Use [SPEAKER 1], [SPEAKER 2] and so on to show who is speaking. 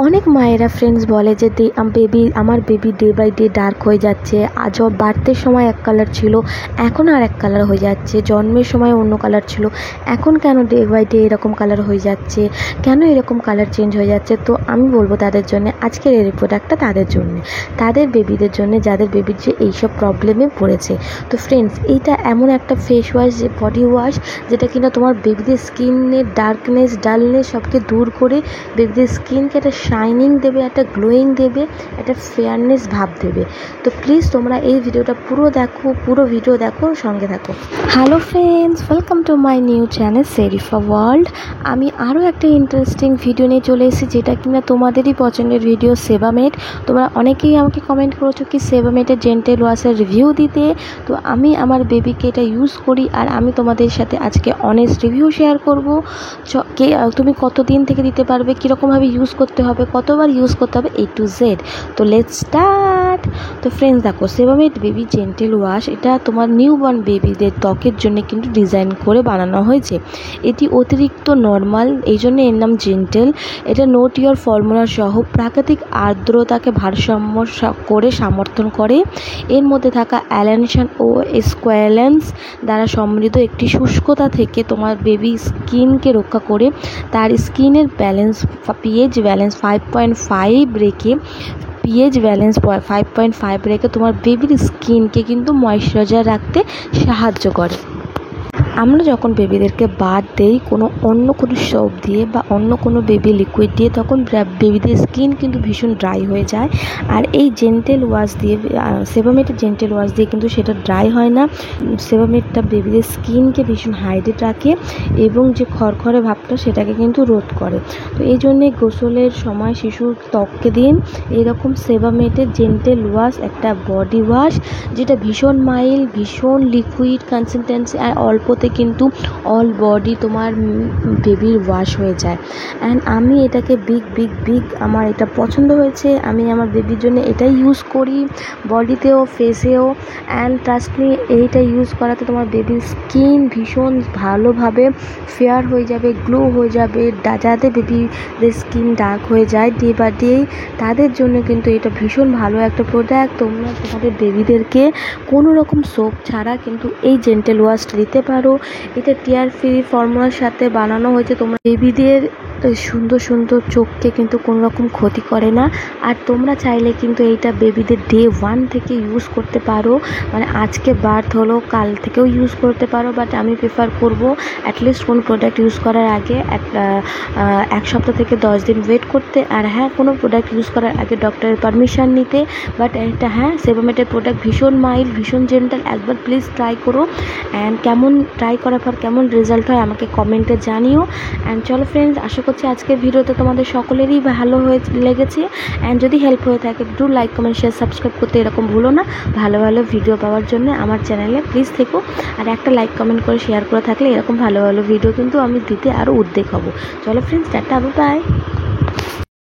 [SPEAKER 1] অনেক মায়েরা ফ্রেন্ডস বলে যে আমার baby day by day dark হয়ে যাচ্ছে, আজ বার্থের সময় এক কালার ছিল এখন আর এক কালার হয়ে যাচ্ছে, জন্মের সময় অন্য কালার ছিল এখন কেন ডে বাই ডে এরকম কালার হয়ে যাচ্ছে, কেন এরকম কালার চেঞ্জ হয়ে যাচ্ছে। তো আমি বলবো তাদের জন্য আজকের এই প্রোডাক্টটা তাদের জন্য, তাদের বেবিদের জন্য যাদের বেবির যে এইসব প্রবলেমে পড়েছে। তো ফ্রেন্ডস, এইটা এমন একটা ফেস ওয়াশ, যে বডি ওয়াশ, যেটা কিনা তোমার বেবিদের স্কিনের ডার্কনেস ডালনেস সবকে দূর করে বেবিদের স্কিনকে একটা শাইনিং দেবে, একটা গ্লোয়িং দেবে, একটা ফেয়ারনেস ভাব দেবে। তো প্লিজ তোমরা এই ভিডিওটা পুরো ভিডিও দেখো, সঙ্গে থাকো। Hello friends, welcome to my new channel Sharifa world. আমি আরও একটা ইন্টারেস্টিং ভিডিও নিয়ে চলে এসেছি, যেটা কিনা তোমাদেরই পছন্দের ভিডিও, সেবামেড। তোমরা অনেকেই আমাকে কমেন্ট করেছো কি সেবামেডের জেন্টেল ওয়াশের রিভিউ দিতে। তো আমি আমার বেবিকে এটা ইউজ করি, আর আমি তোমাদের সাথে আজকে অনেস্ট রিভিউ শেয়ার করবো। তুমি কতদিন থেকে দিতে পারবে, কীরকমভাবে ইউজ করতে হবে, কতবার ইউজ করতে হবে, A to Z। তো লেটস স্টার্ট। তো ফ্রেন্ডস দেখো, সেবামেড বেবি জেন্টেল ওয়াশ, এটা তোমার নিউবর্ন বেবিদের ত্বকের জন্য কিন্তু ডিজাইন করে বানানো হয়েছে। এটি অতিরিক্ত নর্মাল, এই জন্য এর নাম জেন্টেল। এটা নোট ইওর ফর্মুলা সহ প্রাকৃতিক আর্দ্রতাকে ভারসাম্য করে সমর্থন করে। এর মধ্যে থাকা অ্যালানশন ও স্কোয়ালেন্স দ্বারা সমৃদ্ধ একটি শুষ্কতা থেকে তোমার বেবি স্কিনকে রক্ষা করে তার স্কিনের ব্যালেন্স, পিএইচ ব্যালেন্স 5.5 রেখে তোমার বেবির স্কিনকে কিন্তু ময়েশ্চারাইজার রাখতে সাহায্য করে। আমরা যখন বেবিদেরকে বাথ দেই অন্য কোনো সোপ দিয়ে বা অন্য কোনো বেবি লিকুইড দিয়ে, তখন বেবিদের স্কিন কিন্তু ভীষণ ড্রাই হয়ে যায়। আর এই জেন্টেল ওয়াশ দিয়ে, সেবামেডের জেন্টেল ওয়াশ দিয়ে কিন্তু সেটা ড্রাই হয় না। সেবামেডটা বেবিদের স্কিনকে ভীষণ হাইড্রেট রাখে এবং যে খড়খড়ে ভাবটা সেটাকে কিন্তু রোধ করে। তো এই জন্যে গোসলের সময় শিশুর ত্বককে দিন এরকম সেবামেডের জেন্টেল ওয়াশ, একটা বডি ওয়াশ, যেটা ভীষণ মাইল্ড, ভীষণ লিকুইড কনসিস্টেন্সি, আর অল্পতে কিন্তু অল বডি তোমার বেবির ওয়াশ হয়ে যায়। অ্যান্ড আমি এটাকে বিগ আমার এটা পছন্দ হয়েছে। আমি আমার বেবির জন্য এটাই ইউজ করি, বডিতেও ফেসেও। অ্যান্ড ট্রাস্ট মি, এইটা ইউজ করাতে তোমার বেবির স্কিন ভীষণ ভালোভাবে ফেয়ার হয়ে যাবে, গ্লো হয়ে যাবে। যাতে বেবিদের স্কিন ডার্ক হয়ে যায় ডে বাই ডে, তাদের জন্য কিন্তু এটা ভীষণ ভালো একটা প্রোডাক্ট। তোমরা তোমাদের বেবিদেরকে কোনো রকম সোপ ছাড়া কিন্তু এই জেন্টেল ওয়াশটা দিতে পারো। এটা টিয়ার ফ্রি ফর্মুলার সাথে বানানো হয়েছে। তোমরা বেবিদের সুন্দর সুন্দর চোখকে কিন্তু কোনো রকম ক্ষতি করে না। আর তোমরা চাইলে কিন্তু এইটা বেবিদের ডে 1 থেকে ইউজ করতে পারো, মানে আজকে বার্থ হলো কাল থেকেও ইউজ করতে পারো। বাট আমি প্রেফার করবো অ্যাটলিস্ট কোনো প্রোডাক্ট ইউজ করার আগে এক সপ্তাহ থেকে 10 দিন ওয়েট করতে। আর হ্যাঁ, কোনো প্রোডাক্ট ইউজ করার আগে ডক্টরের পারমিশন নিতে। বাট এটা হ্যাঁ, সেবামেডের প্রোডাক্ট ভীষণ মাইল্ড, ভীষণ জেন্টাল। একবার প্লিজ ট্রাই করো। অ্যান্ড ট্রাই করার পর কেমন রেজাল্ট হয় আমাকে কমেন্টে জানিও। অ্যান্ড চলো ফ্রেন্ডস, আশা করছি আজকের ভিডিওতে তোমাদের সকলেরই ভালো লেগেছে। অ্যান্ড যদি হেল্প হয়ে থাকে, do like, comment, share, subscribe করতে এরকম ভুলো না। ভালো ভালো ভিডিও পাওয়ার জন্য আমার চ্যানেলে প্লিজ থেকো। আর একটা লাইক, কমেন্ট করে শেয়ার করে থাকলে এরকম ভালো ভালো ভিডিও কিন্তু আমি দিতে আরও উদ্বেগ হব। চলো ফ্রেন্ডস, টাটা, বাই।